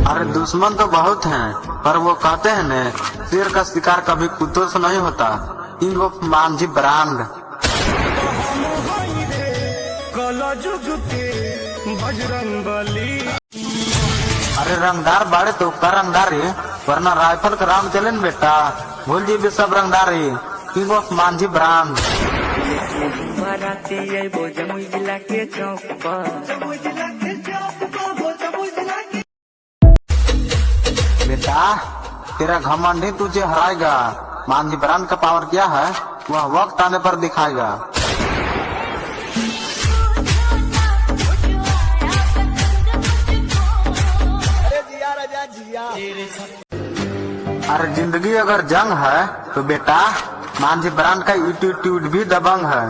अरे दुश्मन तो बहुत हैं, पर वो कहते हैं न, शेर का शिकार कभी कुत्तों से नहीं होता। King of Manjhi brand. अरे रंगदार बाड़े तो का रंगदारी, वरना राइफल का राम चले न बेटा। भूल जी भी सब रंगदारी। King of Manjhi brand. बेटा तेरा घमंड ही तुझे हराएगा। मांझी ब्रांड का पावर क्या है वह वक्त आने पर दिखाएगा। अरे जिंदगी अगर जंग है तो बेटा मांझी ब्रांड का एटीट्यूड भी दबंग है।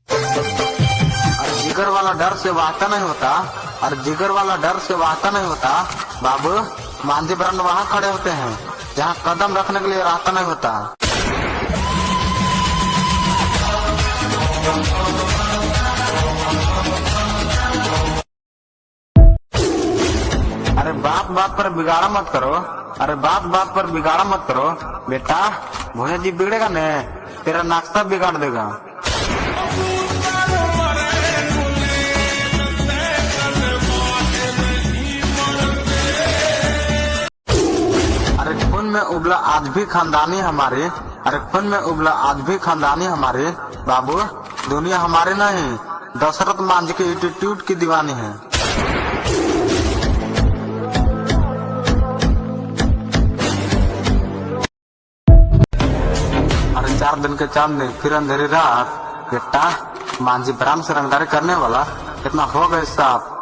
अरे जिगर वाला डर से वास्ता नहीं होता। अरे जिगर वाला डर से वास्ता नहीं होता बाबू। मांझी ब्रांड वहाँ खड़े होते हैं जहाँ कदम रखने के लिए रास्ता नहीं होता। अरे बाप बाप पर बिगाड़ा मत करो। अरे बाप बाप पर बिगाड़ा मत करो बेटा। भोया जी बिगड़ेगा न तेरा नाश्ता बिगाड़ देगा। अरे खून में उबला आज भी खानदानी हमारे। अरे खून में उबला आज भी खानदानी हमारे बाबू। दुनिया हमारे नहीं दशरथ मांझी के एटीट्यूड की दीवानी है। अरे 4 दिन के चांदनी फिर अंधेरी रात। बेटा मांझी ब्रांड से रंगदारी करने वाला कितना हो गए साफ।